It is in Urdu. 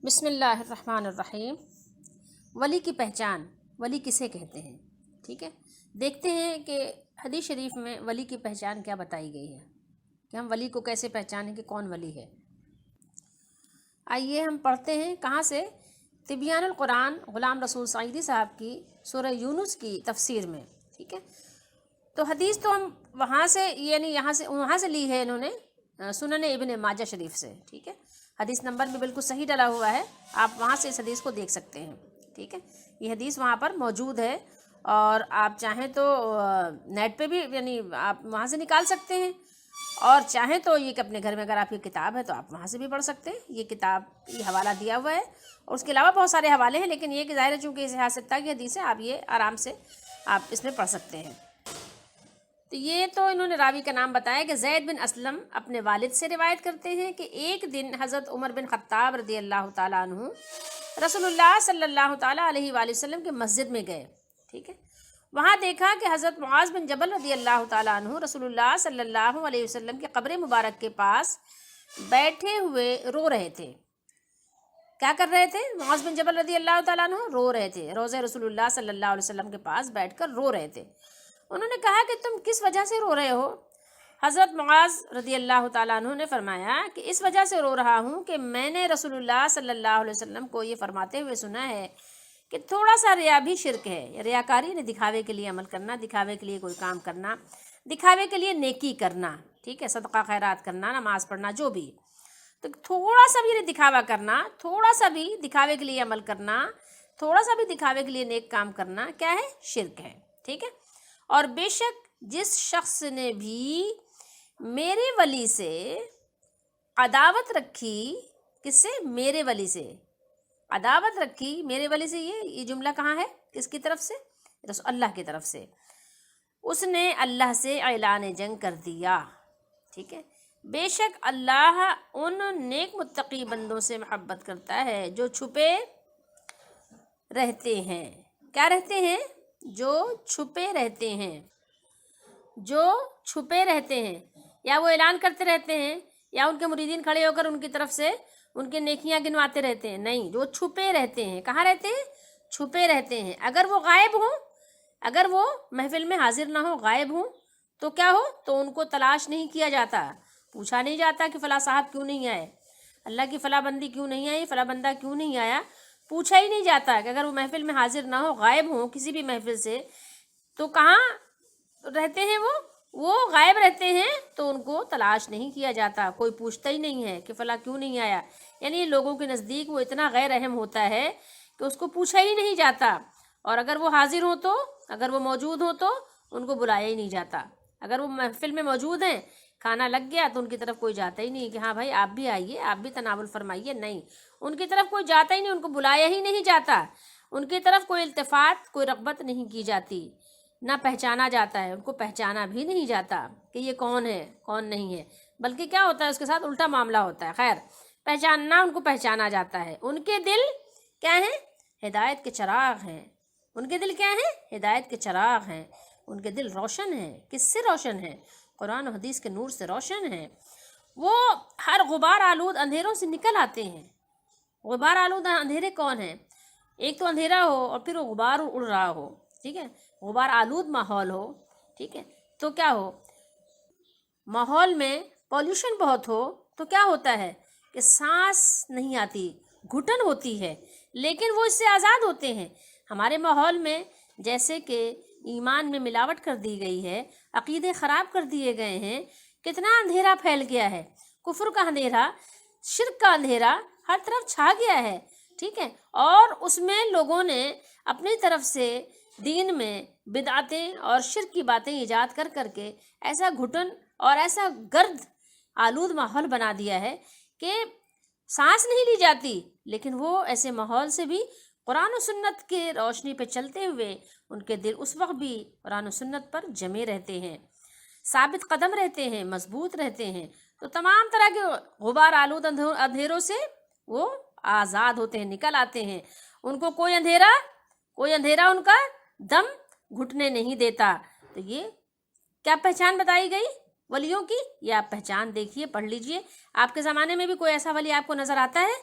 بسم اللہ الرحمن الرحیم۔ ولی کی پہچان، ولی کسے کہتے ہیں؟ ٹھیک ہے، دیکھتے ہیں کہ حدیث شریف میں ولی کی پہچان کیا بتائی گئی ہے، کہ ہم ولی کو کیسے پہچانیں کہ کون ولی ہے۔ آئیے ہم پڑھتے ہیں کہاں سے؟ تبیان القرآن غلام رسول سعیدی صاحب کی سورہ یونس کی تفسیر میں۔ ٹھیک ہے، تو حدیث تو ہم وہاں سے وہاں سے لی ہے، انہوں نے سنن ابن ماجہ شریف سے۔ ٹھیک ہے، حدیث نمبر بھی بالکل صحیح ڈلا ہوا ہے، آپ وہاں سے اس حدیث کو دیکھ سکتے ہیں۔ ٹھیک ہے، یہ حدیث وہاں پر موجود ہے، اور آپ چاہیں تو نیٹ پہ بھی آپ وہاں سے نکال سکتے ہیں، اور چاہیں تو یہ کہ اپنے گھر میں اگر آپ کی کتاب ہے تو آپ وہاں سے بھی پڑھ سکتے ہیں۔ یہ کتاب یہ حوالہ دیا ہوا ہے، اور اس کے علاوہ بہت سارے حوالے ہیں، لیکن یہ کہ ظاہر ہے چونکہ اس حاصلتا کی حدیث ہے، آپ یہ آرام سے آپ اس میں پڑھ سکتے ہیں۔ تو یہ تو انہوں نے راوی کا نام بتایا کہ زید بن اسلم اپنے والد سے روایت کرتے ہیں کہ ایک دن حضرت عمر بن خطاب رضی اللہ تعالیٰ عنہ رسول اللہ صلی اللہ تعالیٰ علیہ وآلہ وسلم کے مسجد میں گئے۔ ٹھیک ہے، وہاں دیکھا کہ حضرت معاذ بن جبل رضی اللہ تعالیٰ عنہ رسول اللہ صلی اللہ علیہ وسلم کے قبر مبارک کے پاس بیٹھے ہوئے رو رہے تھے۔ کیا کر رہے تھے؟ معاذ بن جبل رضی اللہ تعالیٰ عنہ رو رہے تھے، روضہ رسول اللہ صلی اللہ علیہ وسلم کے پاس بیٹھ کر رو رہے تھے۔ انہوں نے کہا کہ تم کس وجہ سے رو رہے ہو؟ حضرت معاذ رضی اللہ تعالیٰ عنہ نے فرمایا کہ اس وجہ سے رو رہا ہوں کہ میں نے رسول اللہ صلی اللہ علیہ وسلم کو یہ فرماتے ہوئے سنا ہے کہ تھوڑا سا ریا بھی شرک ہے۔ ریاکاری نے دکھاوے کے لیے عمل کرنا، دکھاوے کے لیے کوئی کام کرنا، دکھاوے کے لیے نیکی کرنا، ٹھیک ہے، صدقہ خیرات کرنا، نماز پڑھنا، جو بھی، تو تھوڑا سا بھی دکھاوا کرنا، تھوڑا سا بھی دکھاوے کے لیے عمل کرنا، تھوڑا سا بھی دکھاوے کے لیے نیک کام کرنا کیا ہے؟ شرک ہے۔ ٹھیک ہے، اور بے شک جس شخص نے بھی میرے ولی سے عداوت رکھی، کس سے؟ میرے ولی سے عداوت رکھی، میرے ولی سے، یہ جملہ کہاں ہے؟ کس کی طرف سے؟ اللہ کی طرف سے۔ اس نے اللہ سے اعلان جنگ کر دیا۔ ٹھیک ہے، بے شک اللہ ان نیک متقی بندوں سے محبت کرتا ہے جو چھپے رہتے ہیں۔ کیا رہتے ہیں؟ جو چھپے رہتے ہیں، جو چھپے رہتے ہیں، یا وہ اعلان کرتے رہتے ہیں، یا ان کے مریدین کھڑے ہو کر ان کی طرف سے ان کے نیکیاں گنواتے رہتے ہیں، نہیں، جو چھپے رہتے ہیں۔ کہاں رہتے ہیں؟ چھپے رہتے ہیں۔ اگر وہ غائب ہوں، اگر وہ محفل میں حاضر نہ ہو، غائب ہوں، تو کیا ہو؟ تو ان کو تلاش نہیں کیا جاتا، پوچھا نہیں جاتا کہ فلاں صاحب کیوں نہیں آئے، اللہ کی فلاں بندی کیوں نہیں آئی، فلاں بندہ کیوں نہیں آیا، پوچھا ہی نہیں جاتا کہ اگر وہ محفل میں حاضر نہ ہو، غائب ہوں کسی بھی محفل سے، تو کہاں رہتے ہیں؟ وہ غائب رہتے ہیں، تو ان کو تلاش نہیں کیا جاتا، کوئی پوچھتا ہی نہیں ہے کہ فلاں کیوں نہیں آیا۔ یعنی لوگوں کے نزدیک وہ اتنا غیر اہم ہوتا ہے کہ اس کو پوچھا ہی نہیں جاتا، اور اگر وہ حاضر ہوں تو، اگر وہ موجود ہوں تو ان کو بلایا ہی نہیں جاتا۔ اگر وہ محفل میں موجود ہیں، کھانا لگ گیا تو ان کی طرف کوئی جاتا ہی نہیں کہ ہاں بھائی آپ بھی آئیے، آپ بھی تناول فرمائیے، نہیں، ان کی طرف کوئی جاتا ہی نہیں، ان کو بلایا ہی نہیں جاتا، ان کی طرف کوئی التفات، کوئی رغبت نہیں کی جاتی، نہ پہچانا جاتا ہے، ان کو پہچانا بھی نہیں جاتا کہ یہ کون ہے کون نہیں ہے، بلکہ کیا ہوتا ہے اس کے ساتھ الٹا معاملہ ہوتا ہے۔ خیر، پہچاننا، ان کو پہچانا جاتا ہے۔ ان کے دل کیا ہیں؟ ہدایت کے چراغ ہیں۔ ان کے دل کیا ہیں؟ ہدایت کے چراغ ہیں۔ ان کے دل روشن ہیں۔ کس سے روشن ہیں؟ قرآن و حدیث کے نور سے روشن ہیں۔ وہ ہر غبار آلود اندھیروں سے نکل آتے ہیں۔ غبار آلود اندھیرے کون ہیں؟ ایک تو اندھیرا ہو اور پھر وہ غبار اڑ رہا ہو، ٹھیک ہے، غبار آلود ماحول ہو، ٹھیک ہے، تو کیا ہو؟ ماحول میں پولیوشن بہت ہو تو کیا ہوتا ہے کہ سانس نہیں آتی، گھٹن ہوتی ہے، لیکن وہ اس سے آزاد ہوتے ہیں۔ ہمارے ماحول میں جیسے کہ ایمان میں ملاوٹ کر دی گئی ہے، عقیدے خراب کر دیے گئے ہیں، کتنا اندھیرا پھیل گیا ہے، کفر کا اندھیرا، شرک کا اندھیرا ہر طرف چھا گیا ہے، ٹھیک ہے، اور اس میں لوگوں نے اپنی طرف سے دین میں بدعتیں اور شرک کی باتیں ایجاد کر کر کے ایسا گھٹن اور ایسا گرد آلود ماحول بنا دیا ہے کہ سانس نہیں لی جاتی۔ لیکن وہ ایسے ماحول سے بھی قرآن و سنت کے روشنی پہ چلتے ہوئے ان کے دل اس وقت بھی قرآن و سنت پر جمے رہتے ہیں، ثابت قدم رہتے ہیں، مضبوط رہتے ہیں، تو تمام طرح کے غبار آلود اندھیروں سے وہ آزاد ہوتے ہیں، نکل آتے ہیں۔ ان کو کوئی اندھیرا ان کا دم گھٹنے نہیں دیتا۔ تو یہ کیا پہچان بتائی گئی ولیوں کی؟ یہ آپ پہچان دیکھیے، پڑھ لیجئے۔ آپ کے زمانے میں بھی کوئی ایسا ولی آپ کو نظر آتا ہے؟